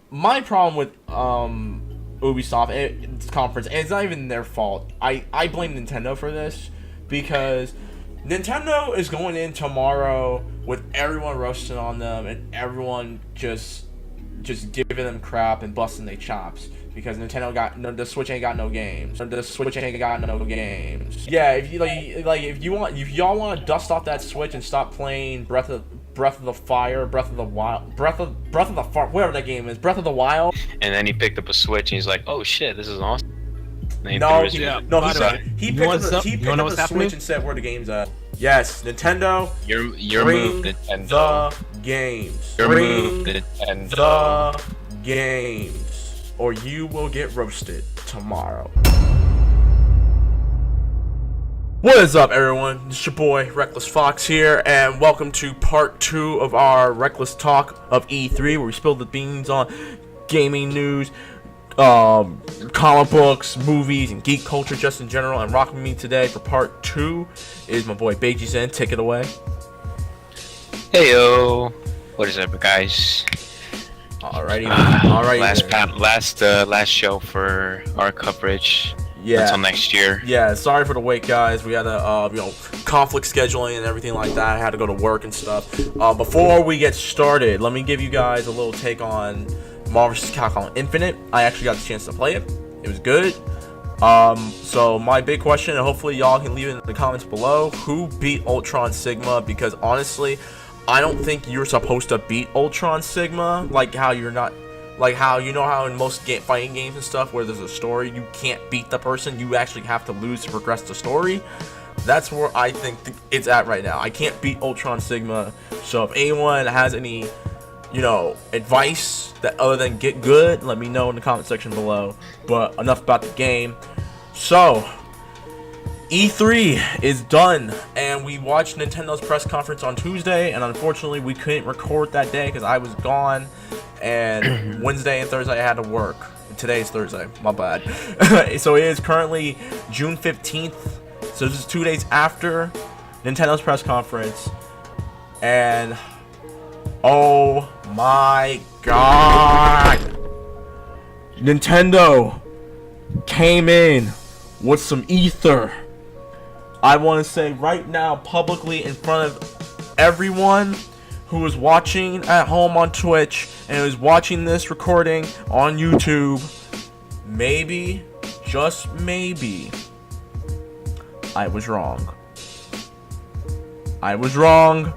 my problem with Ubisoft its conference, and it's not even their fault. I blame Nintendo for this because Nintendo is going in tomorrow with everyone roasting on them and everyone just giving them crap and busting their chops because the Switch ain't got no games. The Switch ain't got no games. Yeah, if if y'all want to dust off that Switch and stop playing Breath of the Fire, Breath of the Wild, Breath of the Far, whatever that game is, Breath of the Wild. And then he picked up a Switch and he's like, "Oh shit, this is awesome." No, he picked up the Switch and said, "Where the games at?" Yes, Nintendo. Your bring move, Nintendo. The games. Your bring move, Nintendo. the games, or you will get roasted tomorrow. What is up, everyone? It's your boy Reckless Fox here, and welcome to part 2 of our Reckless Talk of E3, where we spill the beans on gaming news, comic books, movies, and geek culture just in general. And rocking me today for part 2 is my boy Bajimxenn. Take it away. Heyo, what is up, guys? Alrighty. Last show for our coverage. Yeah. Until next year. Yeah, sorry for the wait, guys. We had a conflict scheduling and everything like that. I had to go to work and stuff. Before we get started, let me give you guys a little take on Marvel vs. Capcom Infinite. I actually got the chance to play it. It was good. So my big question, and hopefully y'all can leave it in the comments below, who beat Ultron Sigma? Because honestly, I don't think you're supposed to beat Ultron Sigma, like how you know how in most fighting games and stuff where there's a story, you can't beat the person, you actually have to lose to progress the story. That's where I think it's at right now. I can't beat Ultron Sigma, so if anyone has any, advice that other than get good, let me know in the comment section below. But enough about the game. So E3 is done, and we watched Nintendo's press conference on Tuesday, and unfortunately we couldn't record that day because I was gone, and Wednesday and Thursday I had to work. Today's Thursday, my bad. So it is currently June 15th, so this is 2 days after Nintendo's press conference, and oh my god, Nintendo came in with some ether. I want to say right now publicly in front of everyone who is watching at home on Twitch and is watching this recording on YouTube, maybe, just maybe, I was wrong. I was wrong.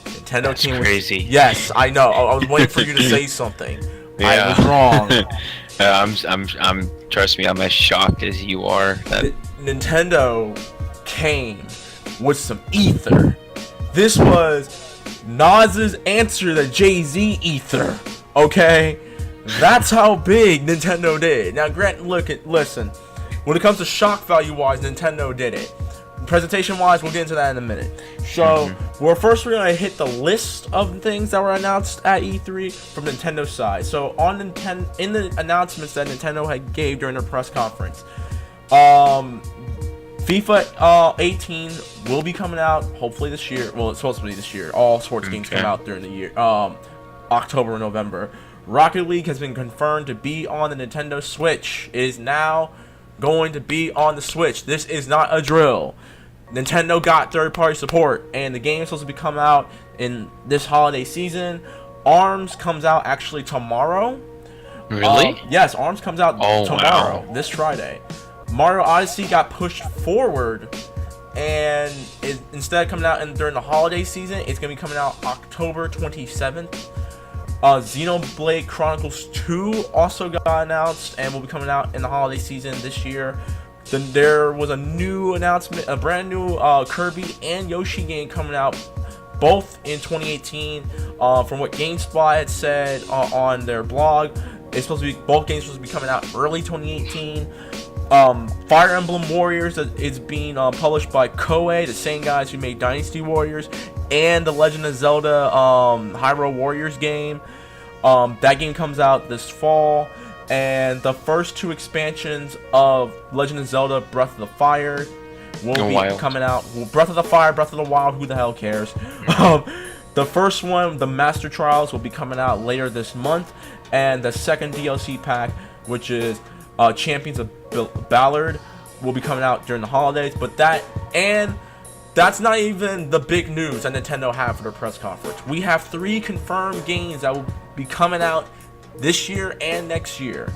Nintendo That's team crazy. Yes, I know. I was waiting for you to say something. Yeah. I was wrong. I'm trust me, I'm as shocked as you are. Nintendo came with some ether. This was Nas's answer to Jay-Z ether. Okay? That's how big Nintendo did. Now, listen. When it comes to shock value-wise, Nintendo did it. Presentation-wise, we'll get into that in a minute. So, we're gonna hit the list of things that were announced at E3 from Nintendo's side. So, in the announcements that Nintendo had gave during their press conference, FIFA 18 will be coming out hopefully this year. Well, it's supposed to be this year. All sports games come out during the year, October and November. Rocket League has been confirmed to be on the Nintendo Switch. It is now going to be on the Switch. This is not a drill. Nintendo got third-party support, and the game is supposed to be coming out in this holiday season. ARMS comes out actually tomorrow. Really? Yes, ARMS comes out tomorrow, wow. this Friday. Mario Odyssey got pushed forward, and instead of coming out during the holiday season, it's going to be coming out October 27th. Xenoblade Chronicles 2 also got announced and will be coming out in the holiday season this year. Then there was a new announcement, a brand new Kirby and Yoshi game coming out, both in 2018. From what GameSpot had said on their blog, both games supposed to be coming out early 2018. Fire Emblem Warriors is being published by Koei, the same guys who made Dynasty Warriors and the Legend of Zelda Hyrule Warriors game. That game comes out this fall, and the first 2 expansions of Legend of Zelda Breath of the Fire will be coming out. Well, Breath of the Fire, Breath of the Wild, who the hell cares? The first one, the Master Trials, will be coming out later this month, and the second DLC pack, which is Champions of Ballard, will be coming out during the holidays. But that's not even the big news that Nintendo have for their press conference. We have 3 confirmed games that will be coming out this year and next year.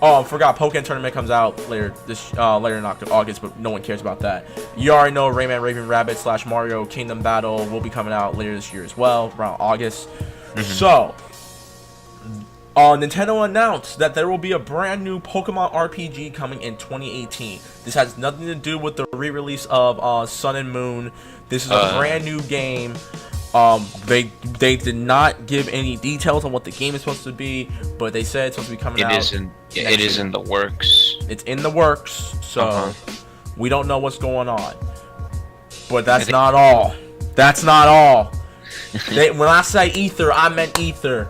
Oh, I forgot, Pokémon Tournament comes out later in August, but no one cares about that. You already know Rayman Raving Rabbit / Mario Kingdom Battle will be coming out later this year as well, around August. So, Nintendo announced that there will be a brand new Pokemon RPG coming in 2018. This has nothing to do with the re-release of Sun and Moon. This is a brand new game. They did not give any details on what the game is supposed to be, but they said it's supposed to be coming out. It is in the works. It's in the works, so we don't know what's going on. But that's not all. That's not all. When I say Ether, I meant Ether.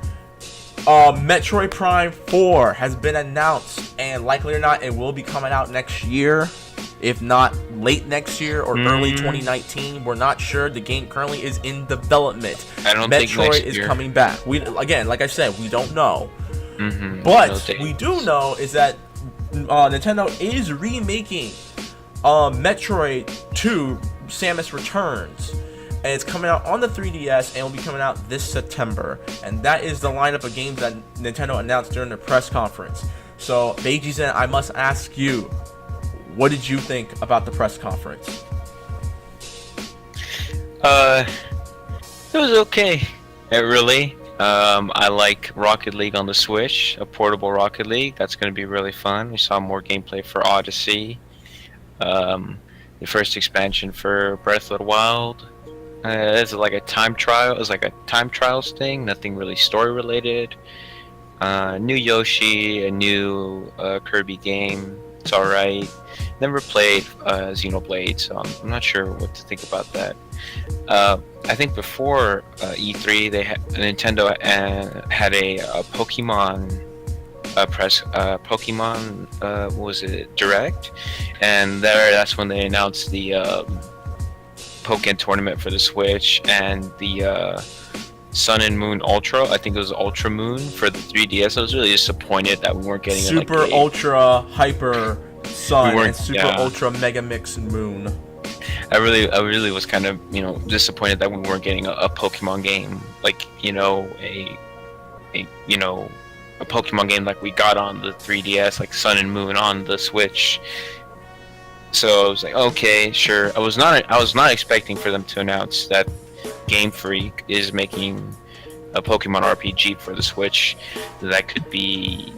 Metroid Prime 4 has been announced, and likely or not, it will be coming out next year. If not late next year or early 2019, we're not sure. The game currently is in development. I don't think Metroid next is year. Coming back. Again, like I said, we don't know. But we do know is that Nintendo is remaking Metroid 2: Samus Returns, and it's coming out on the 3DS and will be coming out this September. And that is the lineup of games that Nintendo announced during the press conference. So, Bajimxenn, I must ask you, what did you think about the press conference? It was okay. Really. I like Rocket League on the Switch, a portable Rocket League. That's going to be really fun. We saw more gameplay for Odyssey. The first expansion for Breath of the Wild. It's like a time trial. It was like a time trials thing. Nothing really story related. New Yoshi, a new Kirby game. It's alright. Never played Xenoblade, so I'm not sure what to think about that. I think before E3, Nintendo had a Pokemon Pokemon what was it, Direct, and that's when they announced the Pokemon Tournament for the Switch and the Sun and Moon Ultra. I think it was Ultra Moon for the 3DS. I was really disappointed that we weren't getting Super Ultra Hyper Sun and Super Ultra Mega Mix Moon. I really was kind of disappointed that we weren't getting a Pokemon game, like a Pokemon game like we got on the 3DS, like Sun and Moon on the Switch. So I was like, okay, sure. I was not expecting for them to announce that Game Freak is making a Pokemon RPG for the Switch. That could be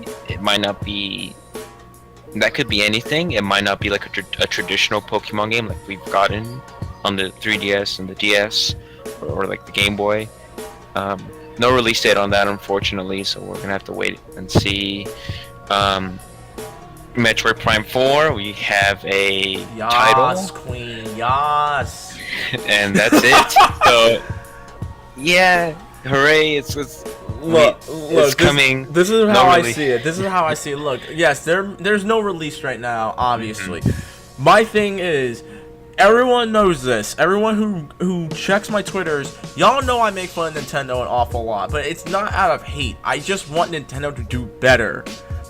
anything. It might not be like a traditional Pokemon game like we've gotten on the 3DS and the DS or like the Game Boy. No release date on that, unfortunately, so we're gonna have to wait and see. Metroid Prime 4, we have a title. Queen, yas. And that's it. So, yeah, hooray! It's coming. This is how I see it. Look, yes, there's no release right now, obviously. My thing is, everyone knows this. Everyone who checks my Twitters, y'all know I make fun of Nintendo an awful lot, but it's not out of hate. I just want Nintendo to do better.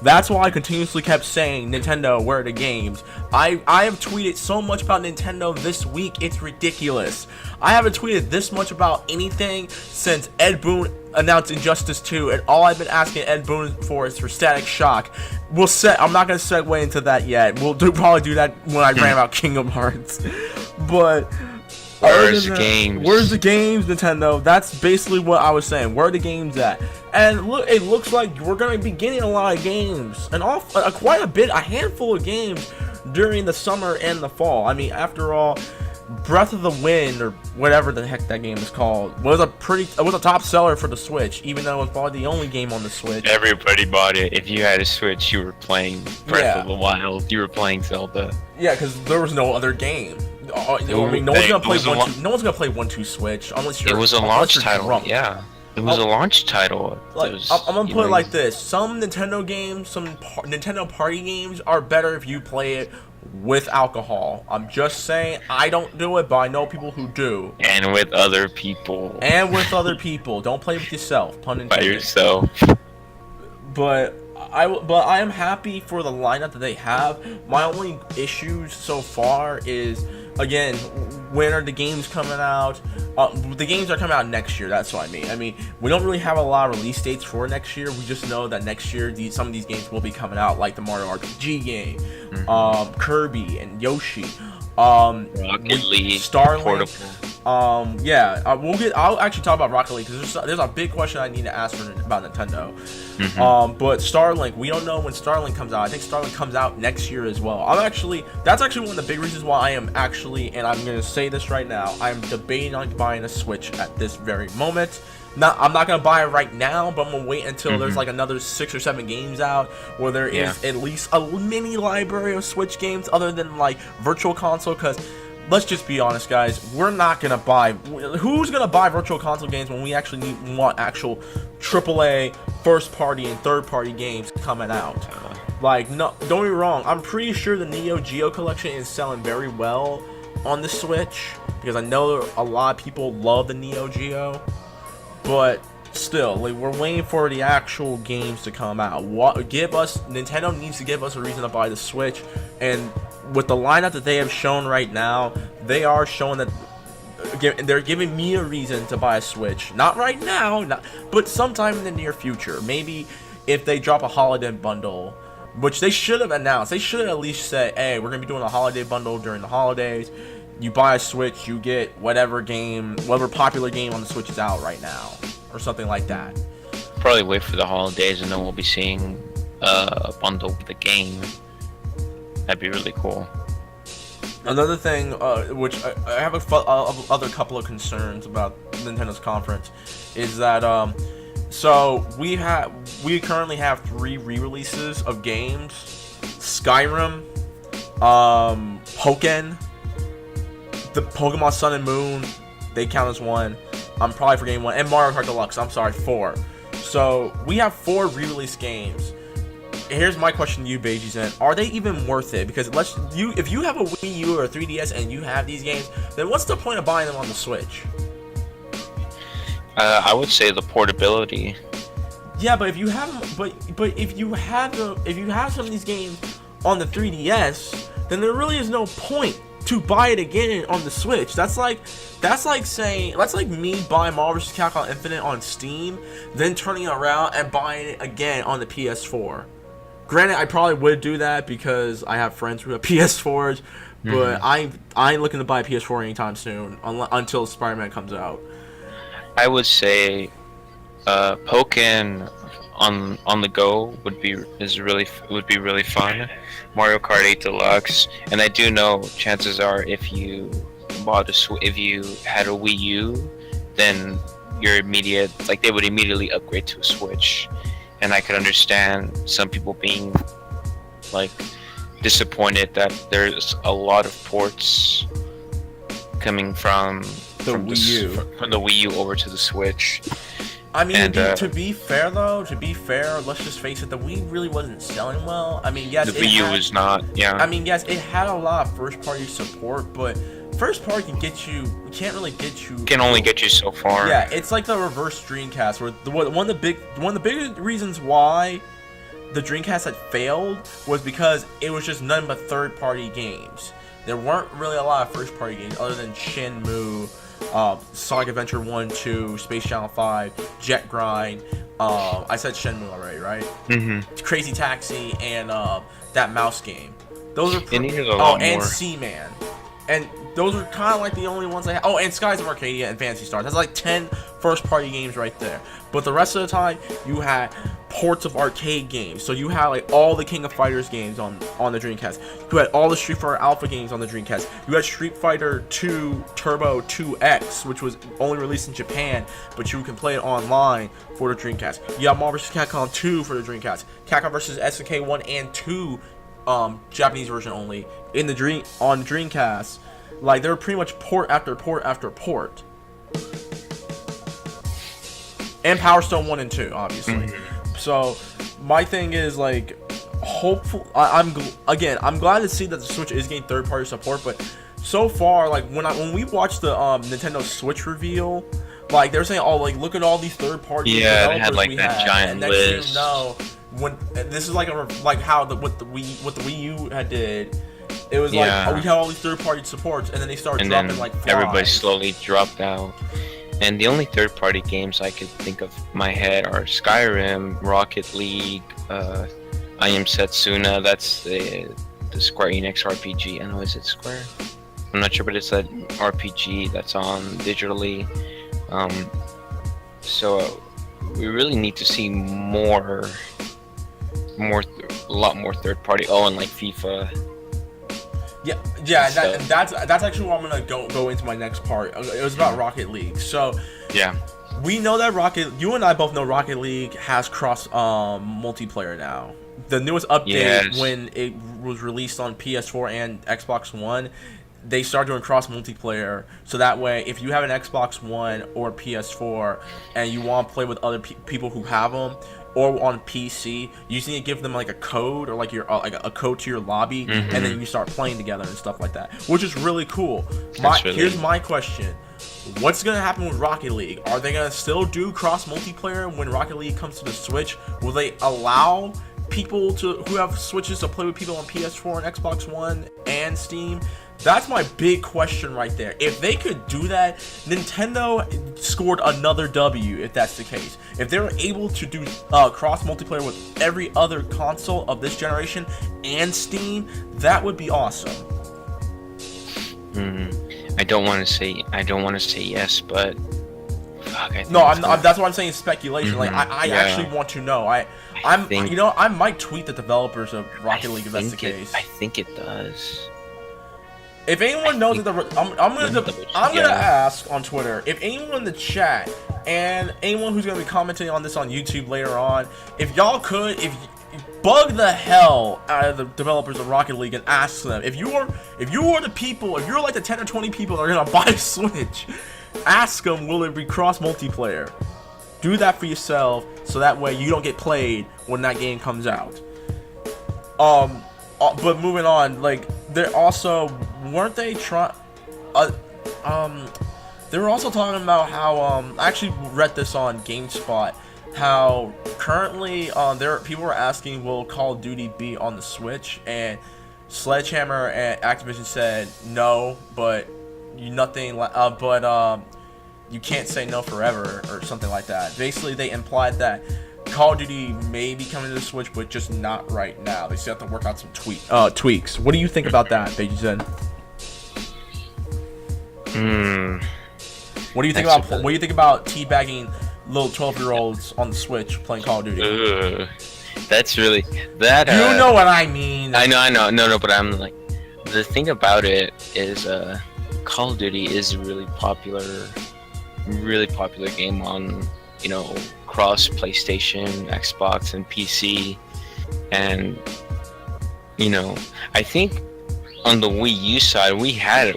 That's why I continuously kept saying, Nintendo, where are the games? I have tweeted so much about Nintendo this week, it's ridiculous. I haven't tweeted this much about anything since Ed Boon announced Injustice 2, and all I've been asking Ed Boon for is for Static Shock. I'm not going to segue into that yet. We'll probably do that when I rant about Kingdom Hearts. But where's the games? Where's the games, Nintendo? That's basically what I was saying. Where are the games at? And look, it looks like we're going to be getting a lot of games, and quite a handful of games during the summer and the fall. I mean, after all, Breath of the Wind, or whatever the heck that game is called, was a top seller for the Switch, even though it was probably the only game on the Switch. Everybody bought it. If you had a Switch, you were playing Breath of the Wild. You were playing Zelda. Yeah, because there was no other game. I mean, no one's gonna play 1-2 Switch unless you're. It was a launch title. Drunk. Yeah, it was a launch title. I'm gonna put it like this: some Nintendo games, some Nintendo Party games are better if you play it with alcohol. I'm just saying, I don't do it, but I know people who do. And with other people. Don't play with yourself. Pun intended. By yourself. but I am happy for the lineup that they have. My only issues so far is, again, when are the games coming out? The games are coming out next year. That's what I mean. I mean, we don't really have a lot of release dates for next year. We just know that next year some of these games will be coming out, like the Mario RPG game, Kirby and Yoshi, Rocket League, Starlink. I'll actually talk about Rocket League because there's a big question I need to ask about Nintendo. But Starlink, we don't know when Starlink comes out. I think Starlink comes out next year as well. That's actually one of the big reasons why I am actually, and I'm gonna say this right now, I'm debating on buying a Switch at this very moment. I'm not gonna buy it right now, but I'm gonna wait until there's like another 6 or 7 games out where there is at least a mini library of Switch games other than like Virtual Console. Because let's just be honest, guys, we're not gonna buy. Who's gonna buy Virtual Console games when we actually want actual AAA first party and third party games coming out? Like, no, don't be wrong. I'm pretty sure the Neo Geo collection is selling very well on the Switch because I know a lot of people love the Neo Geo. But still, like, we're waiting for the actual games to come out. Nintendo needs to give us a reason to buy the Switch, and with the lineup that they have shown right now, they are showing that they're giving me a reason to buy a Switch. Not right now, but sometime in the near future. Maybe if they drop a holiday bundle, which they should have announced. They should have at least said, hey, we're going to be doing a holiday bundle during the holidays. You buy a Switch, you get whatever popular game on the Switch is out right now, or something like that. Probably wait for the holidays, and then we'll be seeing a bundle with the game. That'd be really cool. Another thing, which I have other couple of concerns about Nintendo's conference, is that so we currently have 3 re-releases of games: Skyrim, Pokken. The Pokemon Sun and Moon, they count as 1. I'm probably forgetting 1. And Mario Kart Deluxe, I'm sorry, 4. So, we have 4 re-release games. Here's my question to you, Bajimxenn. Are they even worth it? Because if you have a Wii U or a 3DS and you have these games, then what's the point of buying them on the Switch? I would say the portability. Yeah, but if you have some of these games on the 3DS, then there really is no point to buy it again on the Switch. That's like me buying Marvel vs. Capcom Infinite on Steam, then turning it around and buying it again on the PS4. Granted, I probably would do that because I have friends who have PS4s, but I ain't looking to buy a PS4 anytime soon until Spider-Man comes out. I would say Pokken on the go would be really fun. Mario Kart 8 Deluxe, and I do know chances are if you if you had a Wii U, then they would immediately upgrade to a Switch, and I could understand some people being like disappointed that there's a lot of ports coming from the Wii U over to the Switch. I mean, to be fair, let's just face it, the Wii really wasn't selling well. I mean, yes, the Wii U was not, yeah. I mean, yes, it had a lot of first-party support, but first-party can only get you so far. Yeah, it's like the reverse Dreamcast, where one of the big reasons why the Dreamcast had failed was because it was just none but third-party games. There weren't really a lot of first-party games other than Shenmue, Sonic Adventure 1, 2, Space Channel 5, Jet Grind. I said Shenmue already, right? Mm-hmm. Crazy Taxi and that mouse game. Those are and Seaman. And those are kind of like the only ones I have. Oh, and Skies of Arcadia and Fantasy Stars. That's like 10 first-party games right there. But the rest of the time, you had ports of arcade games. So you had like all the King of Fighters games on the Dreamcast. You had all the Street Fighter Alpha games on the Dreamcast. You had Street Fighter 2 Turbo 2X, which was only released in Japan, but you can play it online for the Dreamcast. You have Marvel vs. Capcom 2 for the Dreamcast. Capcom vs. SNK 1 and 2, Japanese version only, on Dreamcast. Like, they were pretty much port after port after port. And Power Stone 1 and 2, obviously. Mm-hmm. So, my thing is, like, I'm glad to see that the Switch is getting third-party support, but so far, like, when we watched the Nintendo Switch reveal, like, they were saying, oh, like, look at all these third-party developers they had, like, we that had. giant and next list. thing you know, when this is like how what the Wii U had did. It was like, Yeah. oh, we had all these third-party supports, and then they started And dropping then like flies. everybody slowly dropped out. And the only third-party games I could think of in my head are Skyrim, Rocket League, I Am Setsuna. That's the Square Enix RPG. I know, is it Square? I'm not sure, but it's that RPG that's on digitally. So we really need to see a lot more third-party. Oh, and like FIFA. Yeah, that's actually what I'm gonna go into my next part. It was about Rocket League. So Yeah. we know that you and I both know Rocket League has cross multiplayer now. The newest update, Yes. when it was released on PS4 and Xbox One, they started doing cross multiplayer. So that way, if you have an Xbox One or PS4 and you want to play with other people who have them, or on PC, you just need to give them like a code, or like your a code to your lobby, and then you start playing together and stuff like that, which is really cool. Here's my question: what's gonna happen with Rocket League? Are they gonna still do cross multiplayer when Rocket League comes to the Switch? Will they allow people who have Switches to play with people on PS4 and Xbox One and Steam? That's my big question right there. If they could do that, Nintendo scored another W if that's the case. If they were able to do cross multiplayer with every other console of this generation and Steam, that would be awesome. I don't want to say yes, but fuck, I think that's what I'm saying. Speculation. Like I actually want to know. I might tweet the developers of Rocket League if that's the case. I think it does. If anyone knows that I'm gonna ask on Twitter, if anyone in the chat and anyone who's gonna be commenting on this on YouTube later on, if y'all could, bug the hell out of the developers of Rocket League and ask them, if you are the people, if you're like the 10 or 20 people that are gonna buy a Switch, ask them, will it be cross multiplayer? Do that for yourself, so that way you don't get played when that game comes out. But moving on, like, they're also, weren't they trying, they were also talking about how, I actually read this on GameSpot, how currently, people were asking, will Call of Duty be on the Switch, and Sledgehammer and Activision said no, but you can't say no forever, or something like that. Basically, they implied that Call of Duty may be coming to the Switch, but just not right now. They still have to work out some tweaks. What do you think about that, Bajimxenn? What do you think about teabagging little 12-year-olds on the Switch playing Call of Duty? That's really that. You know what I mean. I know. No, but I'm like, the thing about it is, Call of Duty is a really popular game on, cross PlayStation, Xbox, and PC. And I think on the Wii U side, we had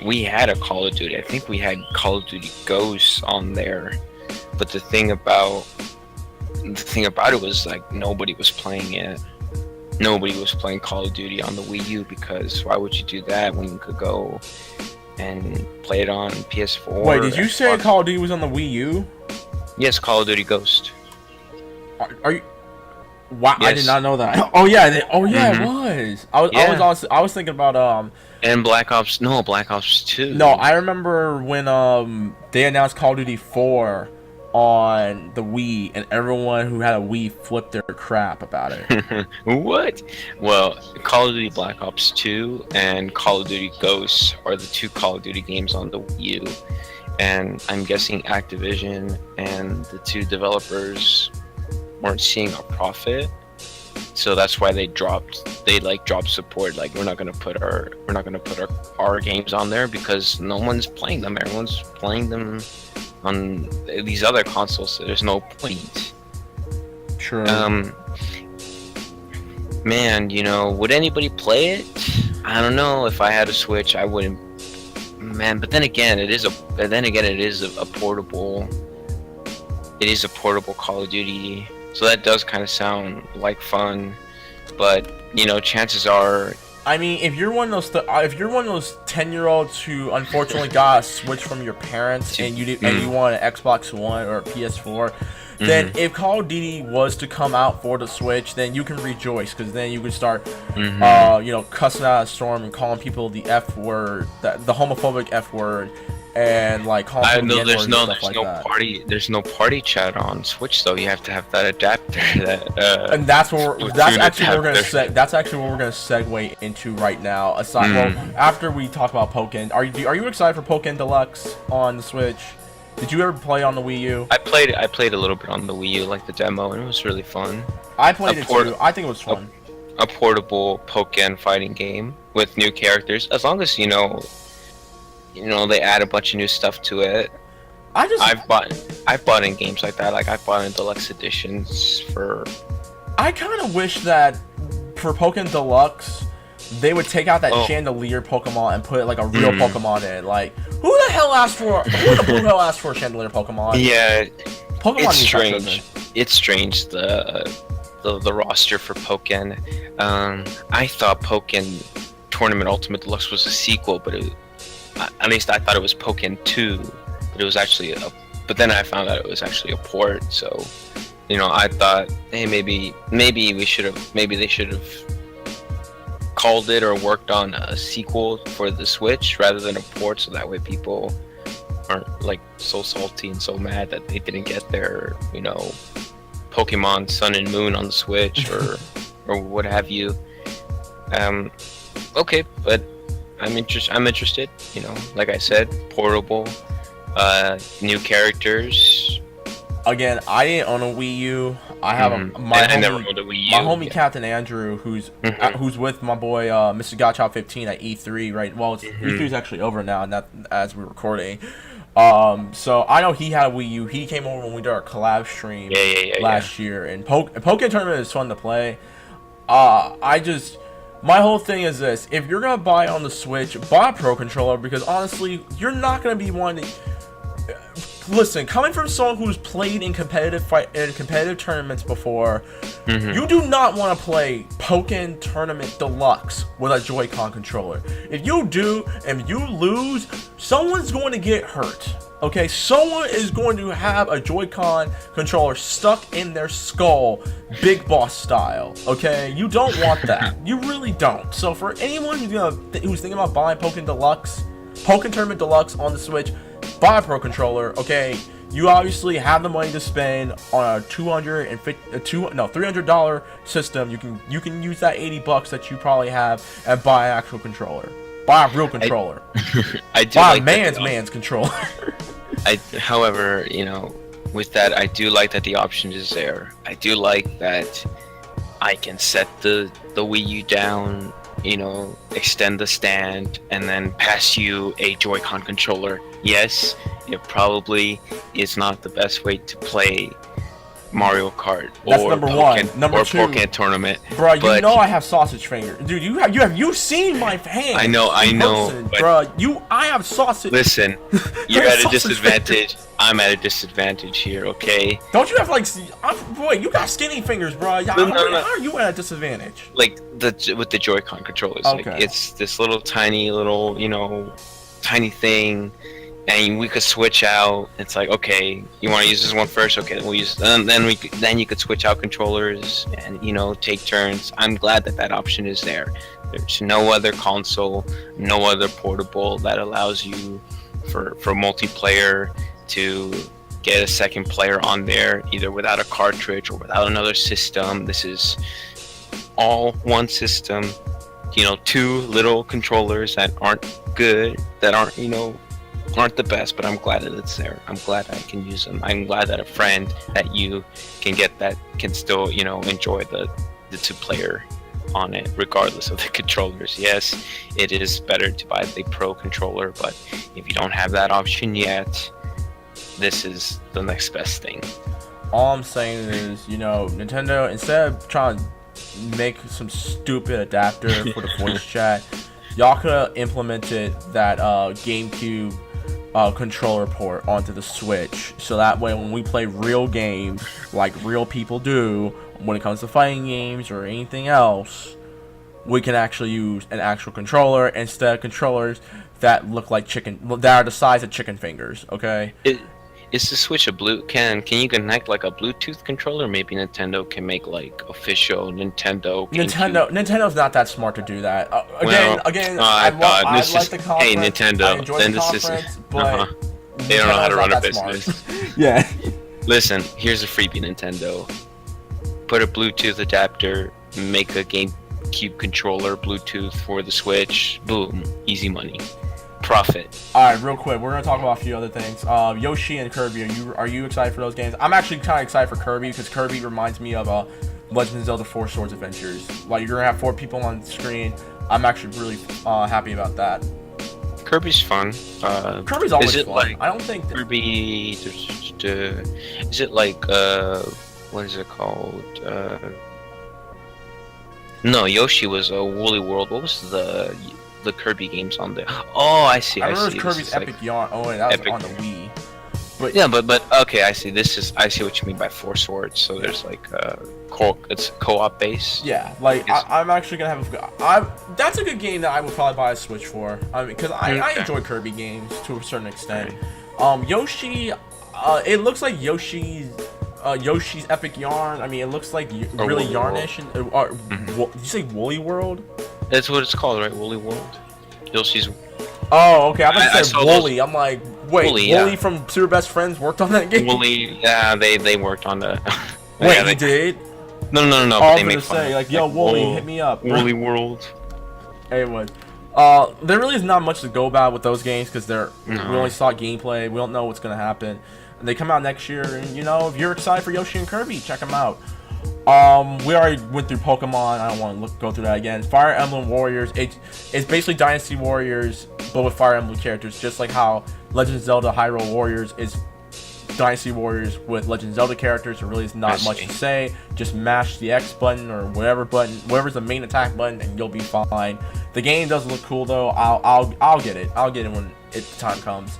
a Call of Duty. I think we had Call of Duty Ghosts on there. But the thing about it was, like, nobody was playing it. Nobody was playing Call of Duty on the Wii U, because why would you do that when you could go and play it on PS4? Wait, did you say Call of Duty was on the Wii U? Yes, Call of Duty Ghost. Are you? Wow, yes. I did not know that. It was. I was thinking about and Black Ops 2. No, I remember when they announced Call of Duty 4 on the Wii, and everyone who had a Wii flipped their crap about it. What? Well, Call of Duty Black Ops 2 and Call of Duty Ghosts are the two Call of Duty games on the Wii U, and I'm guessing Activision and the two developers weren't seeing a profit, so that's why they dropped support. Like, we're not gonna put our games on there because no one's playing them. Everyone's playing them on these other consoles, so there's no point. True. Man, would anybody play it? I don't know. If I had a Switch, I wouldn't. Man, but then again, it is a portable. It is a portable Call of Duty, so that does kind of sound like fun. But chances are, I mean, if you're one of those 10-year-olds who unfortunately got a Switch from your parents, and you want an Xbox One or a PS4, then if Call of Duty was to come out for the Switch, then you can rejoice, because then you can start, cussing out a storm and calling people the F word, the homophobic F word, and like calling people the N-word and stuff like that. There's no party chat on Switch though. You have to have that adapter. And that's what that's actually what we're gonna segue into right now. Aside, well, after we talk about Pokken, are you excited for Pokken Deluxe on the Switch? Did you ever play on the Wii U? I played a little bit on the Wii U, like the demo, and it was really fun. I played it too. I think it was fun. A portable Pokken fighting game with new characters, as long as they add a bunch of new stuff to it. I've bought in games like that. Like I've bought in deluxe editions for. I kind of wish that for Pokken Deluxe, they would take out that Chandelier Pokemon and put like a real Pokemon in. Like, who the hell asked for a Chandelier Pokemon? Yeah, Pokemon it's strange. It's strange the roster for Pokken. I thought Pokken Tournament Ultimate Deluxe was a sequel, but at least I thought it was Pokken 2, but it was actually but then I found out it was actually a port. So, I thought, hey, maybe they should have called it or worked on a sequel for the Switch rather than a port, so that way people aren't like so salty and so mad that they didn't get their Pokemon Sun and Moon on the Switch or what have you. Okay, but I'm interested. Like I said, portable, new characters. Again, I didn't own a Wii U. I have I never owned a Wii U. My homie Captain Andrew, who's with my boy Mr. Gotchop 15 at E3, right? Well, E3 is actually over now, and that as we're recording. So I know he had a Wii U. He came over when we did our collab stream last year, and Pokken Tournament is fun to play. My whole thing is this: if you're gonna buy on the Switch, buy a Pro Controller, because honestly, you're not gonna be wanting. Listen, coming from someone who's played in competitive tournaments before, you do not want to play Pokken Tournament Deluxe with a Joy-Con controller. If you do and you lose, someone's going to get hurt. Okay, someone is going to have a Joy-Con controller stuck in their skull, Big Boss style. Okay, you don't want that. You really don't. So for anyone who's thinking about buying Pokken Tournament Deluxe on the Switch, buy a Pro Controller. Okay, you obviously have the money to spend on a $300 system. You can use that $80 that you probably have and buy an actual controller. Buy a real controller. I do buy like a man's controller. However, with that, I do like that the option is there. I do like that I can set the Wii U down, extend the stand, and then pass you a Joy-Con controller. Yes, it probably is not the best way to play Mario Kart That's or number one. Number two, Pokken Tournament. Bro, you know I have sausage fingers. Dude, you seen my hands? I know. Bro, I have sausage. Listen, you're at a disadvantage. I'm at a disadvantage here, okay? Don't you have boy, you got skinny fingers, bro. How are you at a disadvantage? Like with the Joy-Con controllers. Okay. Like it's this tiny thing. And we could switch out. It's like, okay, you want to use this one first? Okay, we'll use. Then you could switch out controllers and take turns. I'm glad that option is there. There's no other console, no other portable that allows you for multiplayer to get a second player on there, either without a cartridge or without another system. This is all one system. Two little controllers that aren't good, that aren't the best, but I'm glad that it's there. I'm glad I can use them. I'm glad that a friend that you can get that can still, enjoy the two-player on it, regardless of the controllers. Yes, it is better to buy the Pro controller, but if you don't have that option yet, this is the next best thing. All I'm saying is, Nintendo, instead of trying to make some stupid adapter for the voice chat, y'all could have implemented that GameCube controller port onto the Switch, so that way when we play real games like real people do, when it comes to fighting games or anything else, we can actually use an actual controller instead of controllers that look like that are the size of chicken fingers. Okay, Is the Switch a blue? Can you connect like a Bluetooth controller? Maybe Nintendo can make like official Nintendo. Nintendo's not that smart to do that. God, I this like is the conference. hey Nintendo. I enjoy Then the this is conference, but they don't know how to run a Nintendo's not that business. smart. Yeah. Listen, here's a freebie, Nintendo. Put a Bluetooth adapter, make a GameCube controller Bluetooth for the Switch. Boom, easy money, profit. All right, real quick, we're gonna talk about a few other things. Yoshi and Kirby, are you excited for those games? I'm actually kind of excited for Kirby because Kirby reminds me of Legend of Zelda: Four Swords Adventures. Like you're gonna have 4 people on the screen. I'm actually really happy about that. Kirby's fun. Kirby's always is it fun. Like I don't think Kirby. Is it like what is it called? No, Yoshi was a Woolly World. What was the Kirby games on there? Oh, I see. I remember see. Kirby's Epic Yarn. Oh, wait, that was Epic. on the Wii. But Yeah, but okay, I see. I see what you mean by 4 swords. So there's like it's co-op base. yeah, like I'm actually gonna have that's a good game that I would probably buy a Switch for. I mean, because I enjoy Kirby games to a certain extent. Yoshi, it looks like Yoshi's Epic Yarn. I mean, it looks like really Woolly yarnish. And, did you say Woolly World? That's what it's called, right? Woolly World. Yoshi's. Oh, okay. I was I gonna say saw Woolly. I'm like, wait, Woolly, Woolly yeah. from Super Best Friends worked on that game? Woolly. Yeah, they worked on the. Wait, yeah, he did? No. Oh, But I they was make gonna fun say, of, like, yo, Woolly, hit me up. Woolly World. Anyway, there really is not much to go about with those games because we only saw gameplay. We don't know what's gonna happen. And they come out next year, and if you're excited for Yoshi and Kirby, check them out. We already went through Pokemon. I don't want to go through that again. Fire Emblem Warriors. It's basically Dynasty Warriors, but with Fire Emblem characters, just like how Legend of Zelda: Hyrule Warriors is Dynasty Warriors with Legend of Zelda characters. There really is not much to say. Just mash the X button or whatever's the main attack button, and you'll be fine. The game does look cool though. I'll get it. I'll get it when the time comes.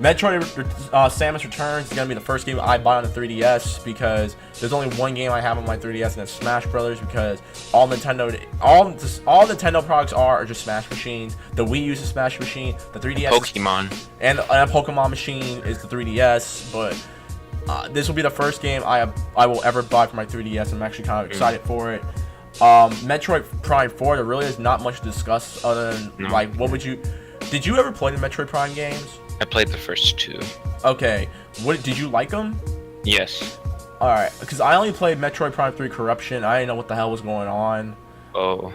Metroid Samus Returns is gonna be the first game I buy on the 3DS because there's only one game I have on my 3DS, and that's Smash Brothers. Because all Nintendo products are just Smash machines. The Wii uses Smash machine. The 3DS Pokemon. and a Pokemon machine is the 3DS. But this will be the first game I will ever buy for my 3DS. I'm actually kind of excited for it. Metroid Prime 4. There really is not much to discuss other than did you ever play the Metroid Prime games? I played the first 2. Okay, did you like them? Yes. All right, because I only played Metroid Prime 3 Corruption. I didn't know what the hell was going on. Oh.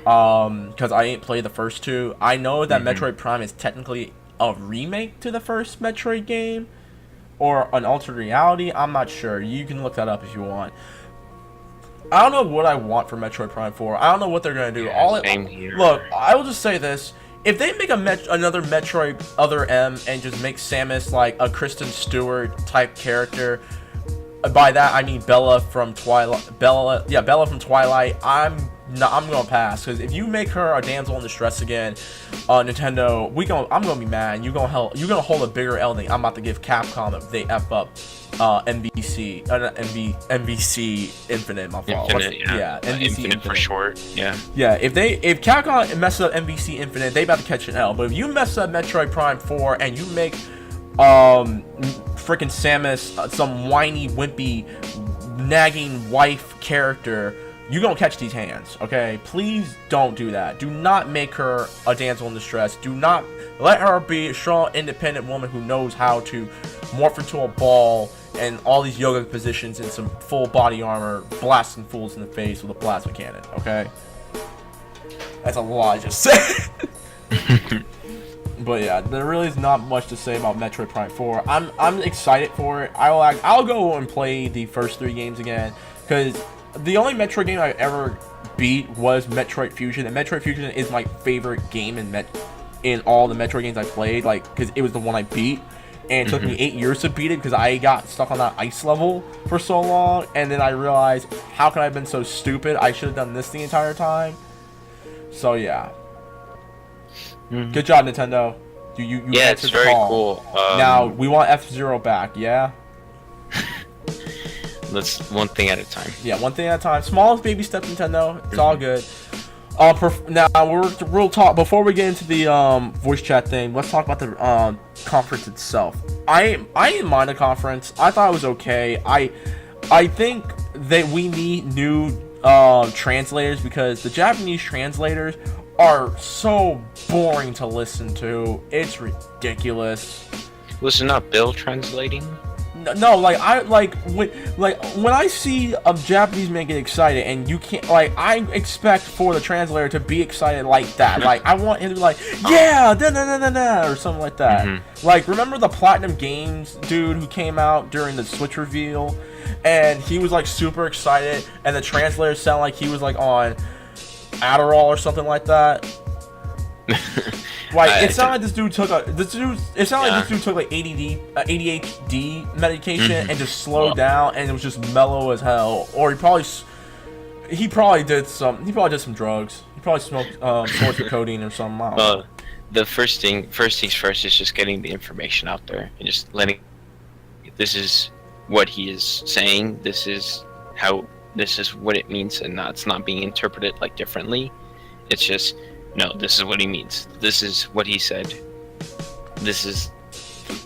Because I didn't play the first 2. I know that Metroid Prime is technically a remake to the first Metroid game, or an alternate reality. I'm not sure. You can look that up if you want. I don't know what I want for Metroid Prime 4. I don't know what they're gonna do. Same here. Look, I will just say this. If they make another Metroid Other M and just make Samus like a Kristen Stewart type character, by that I mean Bella from Twilight. Bella from Twilight. I'm gonna pass, because if you make her a damsel in distress again, Nintendo, I'm gonna be mad. You're gonna hold a bigger L than I'm about to give Capcom if they f up MVC Infinite. My fault. Infinite, yeah. MVC Infinite for short. Yeah. Yeah, if Capcom messes up MVC Infinite, they about to catch an L. But if you mess up Metroid Prime 4 and you make freaking Samus some whiny, wimpy, nagging wife character, you gonna catch these hands, okay? Please don't do that. Do not make her a damsel in distress. Do not let her be a strong, independent woman who knows how to morph into a ball and all these yoga positions in some full body armor, blasting fools in the face with a plasma cannon, okay? That's a lot I just said. But yeah, there really is not much to say about Metroid Prime 4. I'm excited for it. I'll go and play the first 3 games again, because the only Metroid game I ever beat was Metroid Fusion, and Metroid Fusion is my favorite game in all the Metroid games I played, like, because it was the one I beat, and it took me 8 years to beat it because I got stuck on that ice level for so long, and then I realized, how could I have been so stupid? I should have done this the entire time. So yeah. Good job, Nintendo. You yeah, it's very cool. Now we want F-Zero back, yeah? Let's one thing at a time. Yeah, one thing at a time. Smallest baby step, Nintendo. It's all good. Now we'll talk before we get into the voice chat thing. Let's talk about the conference itself. I didn't mind the conference. I thought it was okay. I think that we need new translators because the Japanese translators are so boring to listen to. It's ridiculous. Was it not Bill translating? No, when I see a Japanese man get excited and you can't, like, I expect for the translator to be excited like that. Like, I want him to be like, yeah, da da da da da, or something like that. Like, remember the Platinum Games dude who came out during the Switch reveal, and he was like super excited, and the translator sounded like he was like on Adderall or something like that. Like, it sounded like this dude took this dude took like ADHD medication and just slowed down, and it was just mellow as hell. Or he probably did some drugs. He probably smoked sorts of codeine or something. I don't know. The first things first is just getting the information out there and just letting. This is what he is saying. This is what it means, and it's not being interpreted like differently. It's just. No, this is what he means. This is what he said. This is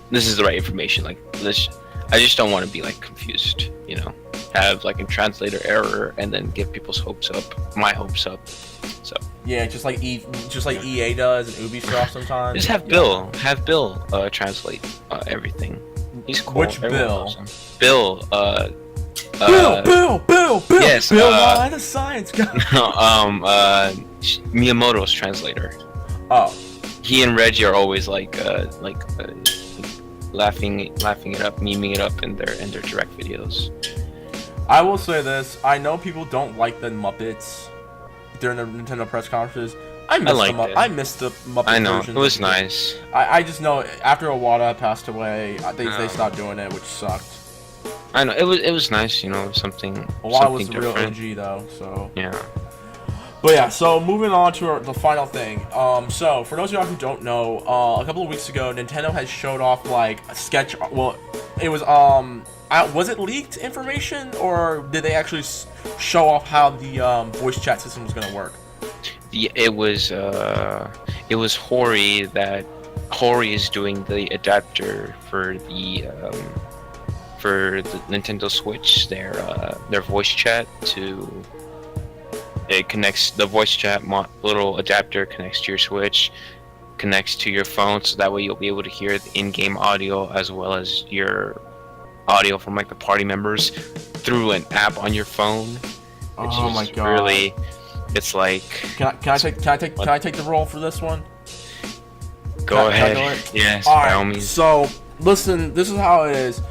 the right information. Like this, I just don't want to be like confused. You know, have like a translator error and then give people's hopes up, my hopes up. So yeah, just like EA does and Ubisoft sometimes. Just have Bill translate everything. He's cool. Which Bill? Bill. Bill. Yes. Bill, the science guy. Miyamoto's translator. Oh. He and Reggie are always like laughing it up, memeing it up in their direct videos. I will say this: I know people don't like the Muppets during the Nintendo press conferences. I missed the Muppet I know versions. It was nice. I just know after Iwata passed away, they stopped doing it, which sucked. I know it was nice, you know, something. Iwata was the different. real OG though, so yeah. But yeah, so moving on to the final thing. So for those of y'all who don't know, a couple of weeks ago, Nintendo has showed off like a sketch. Well, it was was it leaked information or did they actually show off how the voice chat system was gonna work? It was Hori that Hori is doing the adapter for the Nintendo Switch, their voice chat to. It connects the voice chat little adapter connects to your Switch, connects to your phone, so that way you'll be able to hear the in-game audio as well as your audio from like the party members through an app on your phone. Oh my god! Really, it's like. Can I take the role for this one? Go ahead. Yes, by all means. So listen, this is how it is.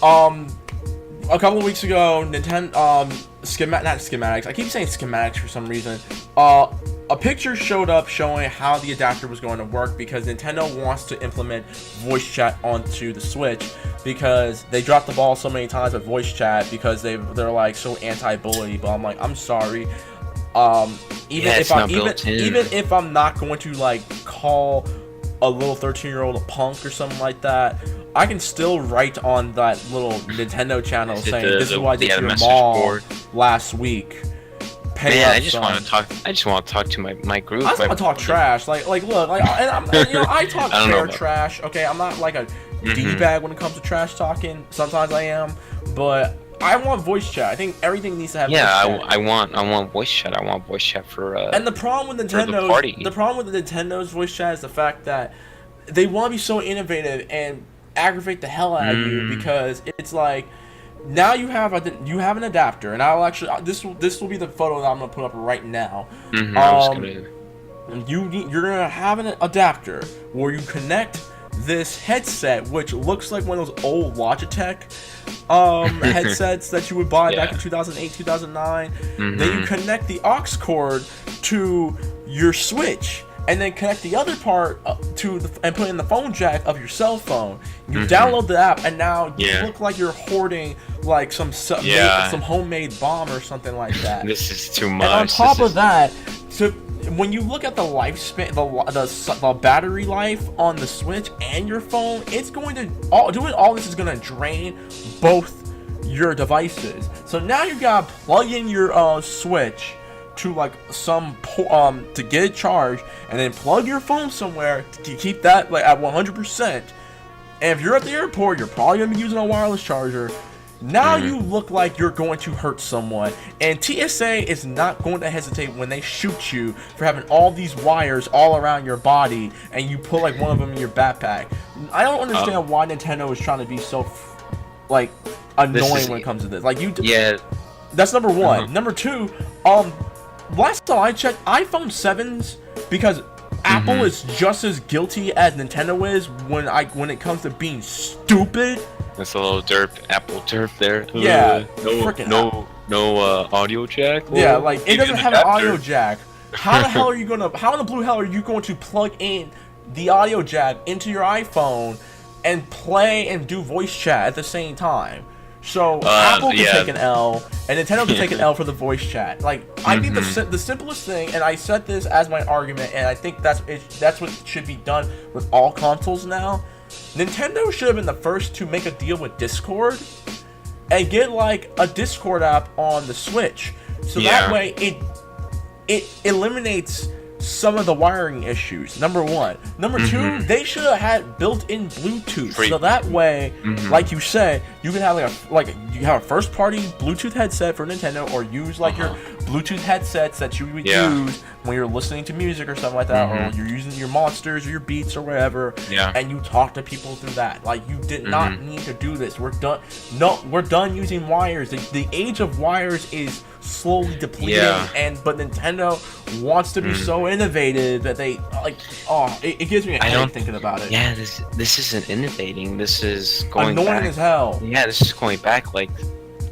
A couple of weeks ago, Nintendo not schematics. I keep saying schematics for some reason. A picture showed up showing how the adapter was going to work because Nintendo wants to implement voice chat onto the Switch because they dropped the ball so many times with voice chat because they're like so anti-bully. But I'm like, I'm sorry. Even if I'm not going to like call a little 13-year-old a punk or something like that, I can still write on that little Nintendo channel saying this is what I did to your mom last week. Man, I just want to talk to my group. I just want to talk trash. Like look, I talk fair trash. Okay, I'm not like a d-bag when it comes to trash talking. Sometimes I am, but I want voice chat. I think everything needs to have. Yeah, voice chat. I want voice chat. I want voice chat for. And the problem with Nintendo's voice chat is the fact that they want to be so innovative and aggravate the hell out of you because it's like now you have an adapter, and I'll actually this will be the photo that I'm gonna put up right now. You're gonna have an adapter where you connect this headset, which looks like one of those old Logitech headsets that you would buy back in 2008, 2009. Then you connect the aux cord to your Switch, and then connect the other part and put in the phone jack of your cell phone. You download the app, and now you look like you're hoarding like some homemade bomb or something like that. This is too much. And on top of that, when you look at the lifespan, the battery life on the Switch and your phone, it's going to doing all this is going to drain both your devices. So now you gotta plug in your Switch to like to get it charged, and then plug your phone somewhere to keep that like at 100%. And if you're at the airport, you're probably going to be using a wireless charger. Now you look like you're going to hurt someone. And TSA is not going to hesitate when they shoot you for having all these wires all around your body and you put like one of them in your backpack. I don't understand why Nintendo is trying to be so like annoying when it comes to this. Like that's number one. Number two, last time I checked, iPhone 7s, because Apple is just as guilty as Nintendo is when it comes to being stupid. That's a little Apple derp there. Yeah, no audio jack. Yeah, like it doesn't have an audio jack. How the hell are you gonna? How in the blue hell are you going to plug in the audio jack into your iPhone and play and do voice chat at the same time? So Apple can take an L, and Nintendo can take an L for the voice chat. Like I think the simplest thing, and I said this as my argument, and I think that's what should be done with all consoles now. Nintendo should have been the first to make a deal with Discord and get like a Discord app on the Switch, so that way it eliminates some of the wiring issues. Number one. Number two, they should have had built-in Bluetooth, so that way, like you said, you can have you have a first-party Bluetooth headset for Nintendo, or use like your Bluetooth headsets that you would use when you're listening to music or something like that, or you're using your Monsters or your Beats or whatever, and you talk to people through that. Like, you did not need to do this. We're done. No, we're done using wires. The age of wires is slowly depleting, but Nintendo wants to be so innovative that they it gives me a headache thinking about it. Yeah, this isn't innovating. This is going annoying back, as hell. Yeah, this is going back like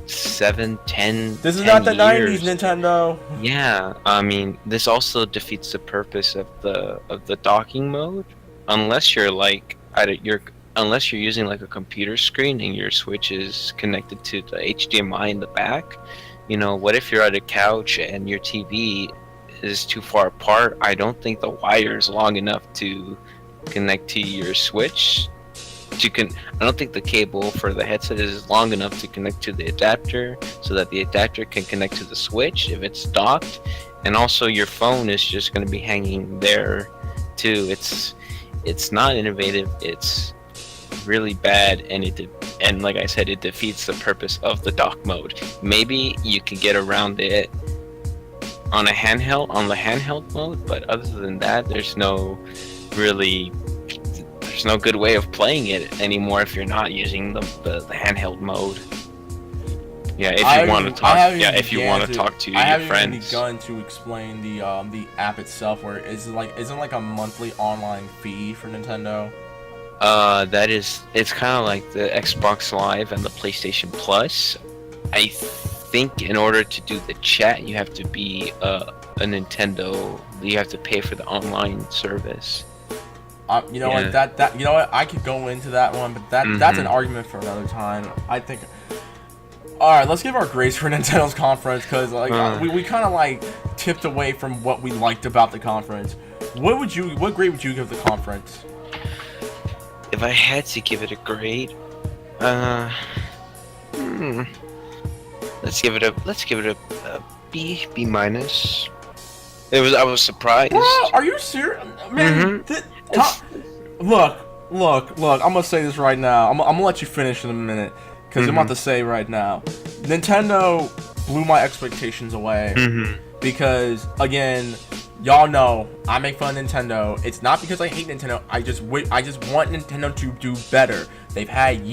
7, 10. This is 10 not the years. 90s, Nintendo. Yeah, I mean, this also defeats the purpose of the docking mode, unless you're like unless you're using like a computer screen and your Switch is connected to the HDMI in the back. You know, what if you're at a couch and your TV is too far apart? I don't think the wire is long enough to connect to your Switch. I don't think the cable for the headset is long enough to connect to the adapter, so that the adapter can connect to the Switch if it's docked. And also, your phone is just going to be hanging there too. It's not innovative. It's really bad, and like I said, it defeats the purpose of the dock mode. Maybe you can get around it on the handheld mode, but other than that, there's no good way of playing it anymore if you're not using the handheld mode. Yeah, if you want to talk. Yeah, if you want to talk to your friends. I haven't even begun to explain the app itself, where isn't like a monthly online fee for Nintendo. It's kind of like the Xbox Live and the PlayStation Plus. I think in order to do the chat, you have to be a Nintendo. You have to pay for the online service. What, that you know what, I could go into that one, but that's an argument for another time. I think. All right, let's give our grace for Nintendo's conference, because we kind of like tipped away from what we liked about the conference. What grade would you give the conference? If I had to give it a grade, let's give it a B minus. I was surprised. Bro, are you serious, man? Look. I'm gonna say this right now. I'm gonna let you finish in a minute, because I'm about to say right now, Nintendo blew my expectations away. Because again, y'all know I make fun of Nintendo. It's not because I hate Nintendo. I just want Nintendo to do better. They've had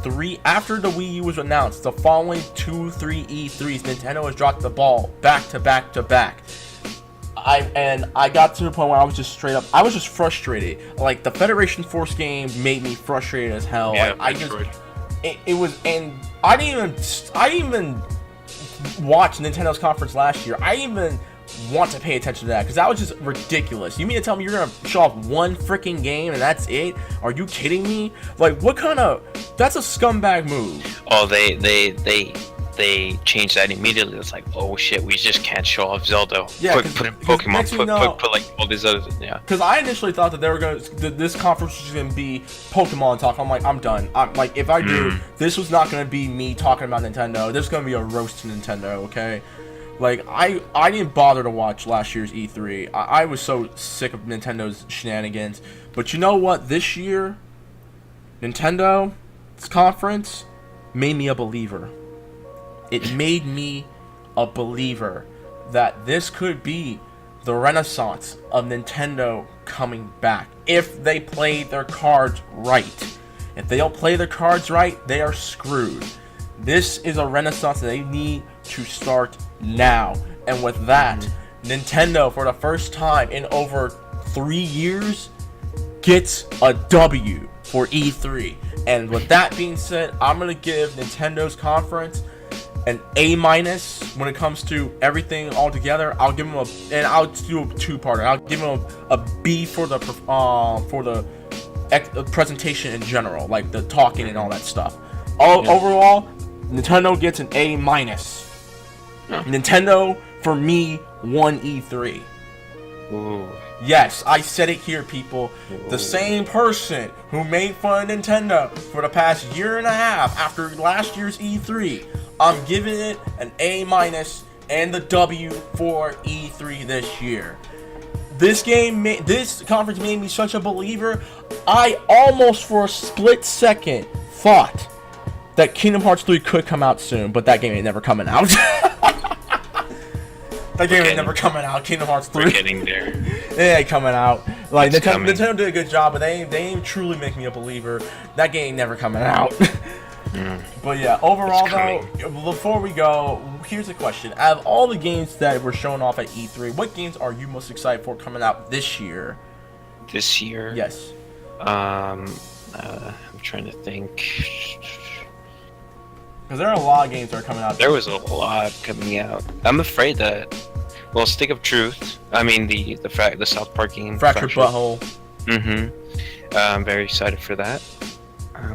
3 after the Wii U was announced. The following 2-3 E3s, Nintendo has dropped the ball back to back to back. I got to the point where I was just frustrated. Like, the Federation Force game made me frustrated as hell. Yeah, like, it was, and I didn't even watch Nintendo's conference last year. I didn't even want to pay attention to that, because that was just ridiculous. You mean to tell me you're gonna show off one freaking game and that's it? Are you kidding me? Like, what kind of? That's a scumbag move. Oh, they changed that immediately. It's like, oh shit, we just can't show off Zelda. Yeah, put in Pokemon, put like all these other, yeah. Because I initially thought that they were this conference was just gonna be Pokemon talk. I'm like, I'm done. I'm like, if I do, this was not gonna be me talking about Nintendo. This is gonna be a roast to Nintendo, okay? Like, I didn't bother to watch last year's E3. I was so sick of Nintendo's shenanigans. But you know what? This year, Nintendo's conference made me a believer. It made me a believer that this could be the renaissance of Nintendo coming back if they play their cards right. If they don't play their cards right, they are screwed. This is a renaissance that they need to start now. And with that, Nintendo, for the first time in over 3 years, gets a W for E3. And with that being said, I'm going to give Nintendo's conference an A- when it comes to everything all together. I'll give them and I'll do a two-parter. I'll give them a B for the presentation in general, like the talking and all that stuff. Overall, Nintendo gets an A-. Nintendo, for me, won E3. Ooh. Yes, I said it here, people. Ooh. The same person who made fun of Nintendo for the past year and a half after last year's E3, I'm giving it an A- and the W for E3 this year. This conference made me such a believer. I almost, for a split second, thought that Kingdom Hearts 3 could come out soon, but that game ain't never coming out. That game ain't never coming out. Kingdom Hearts 3. We're getting there. It ain't coming out. Like Nintendo did a good job, but they ain't truly make me a believer. That game ain't never coming out. But yeah, overall though, before we go, here's a question: out of all the games that were shown off at E3, what games are you most excited for coming out this year? This year? Yes. I'm trying to think. Because there are a lot of games that are coming out. There was a lot coming out. I'm afraid that, well, Stick of Truth. I mean the South Park game. Fractured Butthole. I'm very excited for that.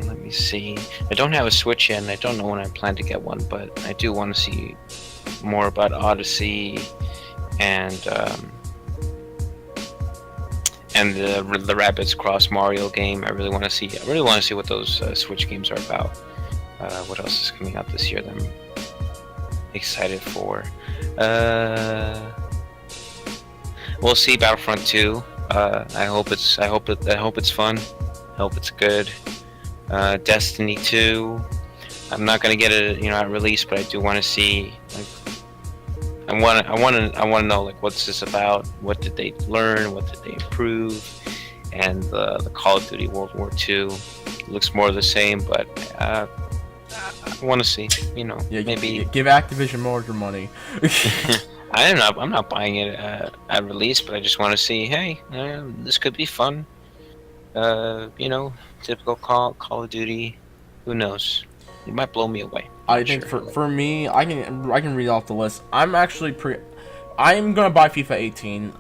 Let me see. I don't have a Switch yet, and I don't know when I plan to get one, but I do want to see more about Odyssey and the Rabbids Cross Mario game. I really want to see what those Switch games are about. What else is coming out this year that I'm excited for? We'll see Battlefront 2. I hope it's fun. I hope it's good. Destiny 2. I'm not gonna get it, at release, but I do want to see. I want to know like what's this about? What did they learn? What did they improve? And the Call of Duty World War II looks more of the same, but I want to see. Maybe give Activision more of your money. I'm not buying it at release, but I just want to see. Hey, this could be fun. Typical Call of Duty. Who knows? It might blow me away. I think for me, I can read off the list. I'm gonna buy FIFA 18.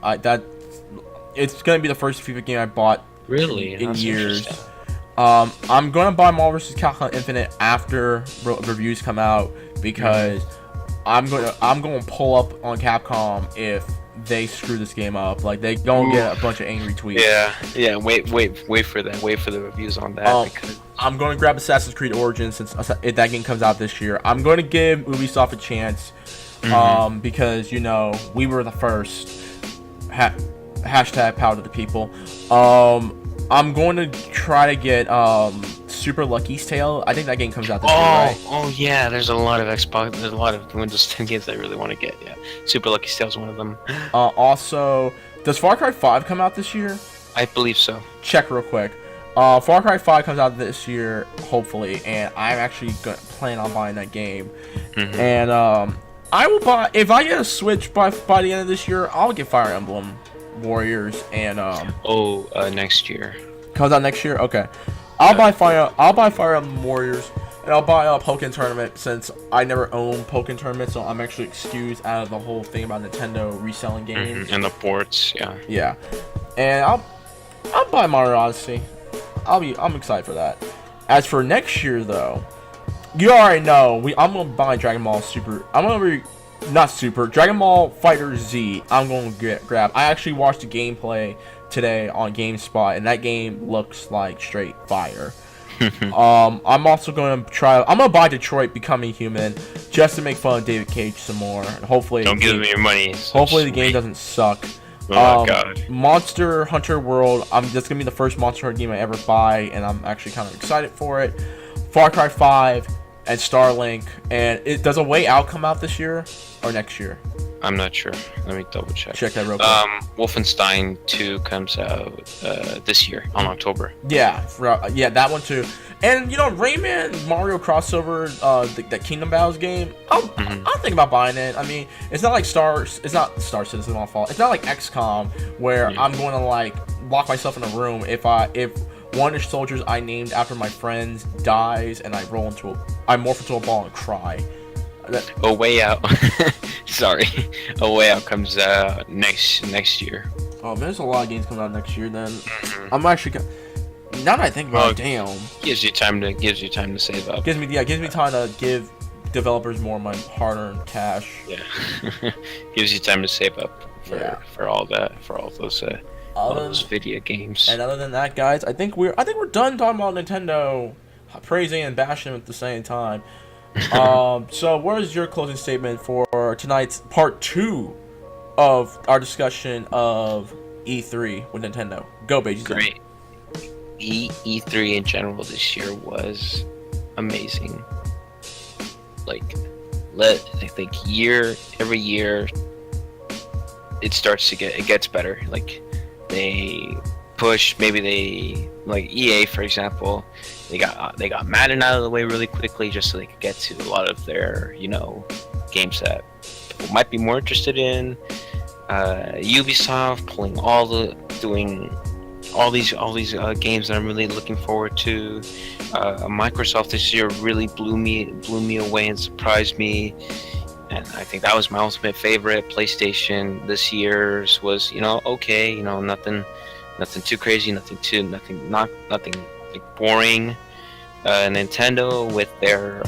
It's gonna be the first FIFA game I bought in years. I'm gonna buy Marvel vs. Capcom Infinite after reviews come out because I'm gonna pull up on Capcom if they screw this game up. Like they gonna get a bunch of angry tweets. Yeah. Wait for that. Wait for the reviews on that. Because I'm gonna grab Assassin's Creed Origins since that game comes out this year. I'm gonna give Ubisoft a chance, because we were the first. Hashtag power to the people. I'm going to try to get Super Lucky's Tale. I think that game comes out this year, right? Oh yeah, there's a lot of Xbox. There's a lot of Windows 10 games I really want to get. Yeah, Super Lucky's Tale is one of them. Also, does Far Cry 5 come out this year? I believe so. Check real quick. Far Cry 5 comes out this year, hopefully, and I'm actually plan on buying that game. And I will buy, if I get a Switch by the end of this year, I'll get Fire Emblem Warriors and next year. Comes out next year? Okay. I'll buy Fire Emblem Warriors, and I'll buy a Pokken Tournament since I never own Pokken Tournament, so I'm actually excused out of the whole thing about Nintendo reselling games. And the ports, yeah. Yeah. And I'll buy Mario Odyssey. I'm excited for that. As for next year though, you already know I'm gonna buy Dragon Ball Super. Dragon Ball Fighter Z. I'm gonna grab. I actually watched the gameplay today on GameSpot, and that game looks like straight fire. I'm also gonna buy Detroit Becoming Human just to make fun of David Cage some more. And hopefully, don't give him your money. Hopefully the game doesn't suck. Oh my god. Monster Hunter World. That's gonna be the first Monster Hunter game I ever buy, and I'm actually kind of excited for it. Far Cry 5 and Starlink. And does A Way Out come out this year or next year? I'm not sure. Let me double check. Check that real quick. Wolfenstein 2 comes out this year on October. Yeah, that one too. And Rayman Mario crossover, that Kingdom Battles game. I'll think about buying it. I mean, it's not like It's not Star Citizen on fault. It's not like XCOM where I'm going to like lock myself in a room if one of the soldiers I named after my friends dies and I morph into a ball and cry. A Way Out. Sorry, A Way Out comes out next year. Oh man, there's a lot of games coming out next year. Then I'm actually. Now that I think about it, damn. Gives you time to save up. Gives me time to give developers more of my hard-earned cash. Yeah. Gives you time to save up for all those video games. And other than that, guys, I think we're done talking about Nintendo, praising and bashing them at the same time. So what is your closing statement for tonight's part 2 of our discussion of E3 with Nintendo? Go, Bajimxenn. Great. E3 in general this year was amazing. Like, I think every year it gets better. Like, they push, like EA for example, they got Madden out of the way really quickly just so they could get to a lot of their games that people might be more interested in. Ubisoft doing all these games that I'm really looking forward to. Microsoft this year really blew me away and surprised me, and I think that was my ultimate favorite. PlayStation this year's was okay, nothing too crazy, nothing like boring. Nintendo with their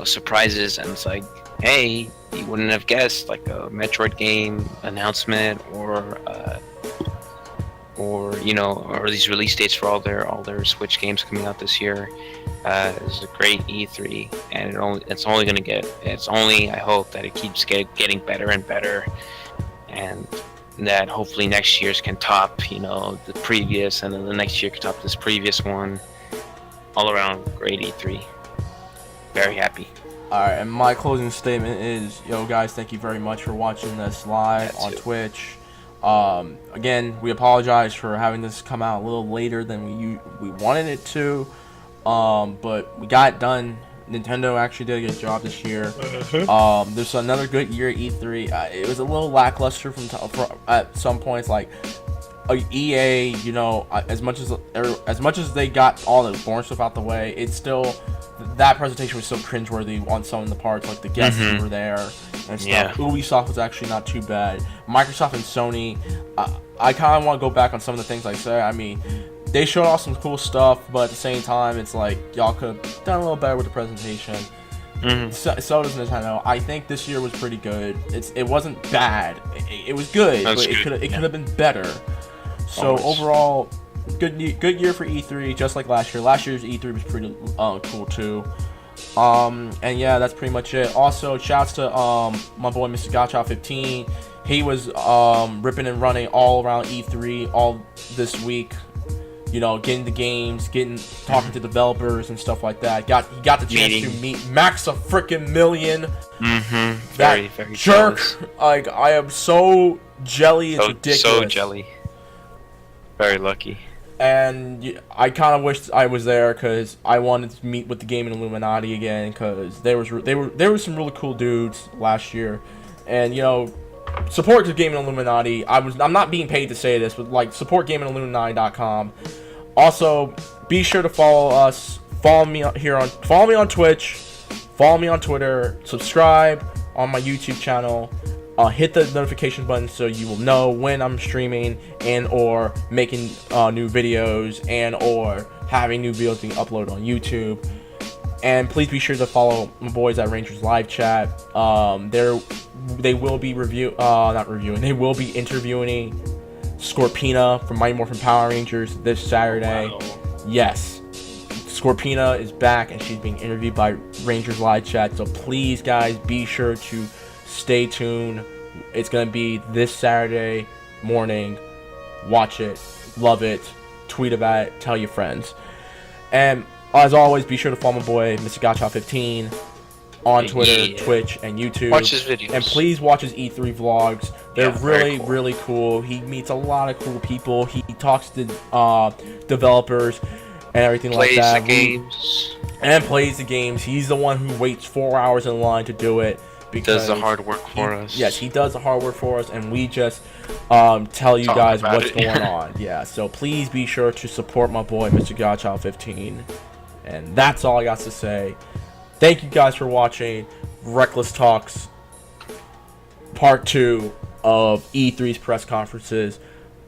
surprises, and it's like, hey, you wouldn't have guessed like a Metroid game announcement or these release dates for all their Switch games coming out this year. It's a great E3, and I hope that it keeps getting better and better, and that hopefully next year's can top the previous, and then the next year can top this previous one. All around great E3. Very happy. Alright, and my closing statement is, guys, thank you very much for watching this live on Twitch. Again, we apologize for having this come out a little later than we wanted it to, but we got it done. Nintendo actually did a good job this year. There's another good year at E3. It was a little lackluster at some points, like EA. As much as they got all the boring stuff out the way, it's still, that presentation was so cringeworthy on some of the parts, like the guests who were there and stuff. Yeah. Ubisoft was actually not too bad. Microsoft and Sony, I kind of want to go back on some of the things I said. I mean, they showed off some cool stuff, but at the same time, it's like, y'all could have done a little better with the presentation. So does Nintendo. I think this year was pretty good. It wasn't bad. It was good, but it could have been better. So overall, good year for E3, just like last year. Last year's E3 was pretty cool too. And yeah, that's pretty much it. Also, shouts to my boy Mr. Gotcha15. He was ripping and running all around E3 all this week. Getting the games, talking to developers and stuff like that. He got the chance to meet Max a freaking Million. Very, very jerk. Jealous. Like, I am so jelly. It's ridiculous. So jelly. Very lucky. And I kind of wished I was there because I wanted to meet with the Gaming Illuminati again, because there were some really cool dudes last year, and support the Gaming Illuminati. I'm not being paid to say this, but like, support GamingIlluminati.com. Also, be sure to follow us. Follow me on Twitch. Follow me on Twitter. Subscribe on my YouTube channel. Hit the notification button so you will know when I'm streaming and or making new videos and or having new videos being uploaded on YouTube. And please be sure to follow my boys at Rangers Live Chat. They will be They will be interviewing Scorpina from Mighty Morphin Power Rangers this Saturday. Wow. Yes, Scorpina is back and she's being interviewed by Rangers Live Chat. So please, guys, be sure to stay tuned, It's gonna be this Saturday morning. Watch it, love it, tweet about it, tell your friends, and as always, be sure to follow my boy Mr. Gotcha15 on Twitter, Twitch, and YouTube. Watch his videos. And please watch his E3 vlogs. They're very cool. really cool. He meets a lot of cool people. He talks to developers and everything like that. Plays the games. He's the one who waits 4 hours in line to do it. Because does the hard work for us. Yes, he does the hard work for us, and we just tell you guys what's going on. Yeah, so please be sure to support my boy, Mr. Godchild15. And that's all I got to say. Thank you guys for watching Reckless Talks Part 2 of E3's press conferences.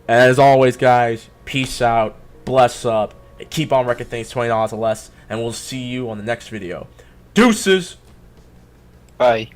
And as always, guys, peace out, bless up, and keep on wrecking things $20 or less, and we'll see you on the next video. Deuces! Bye.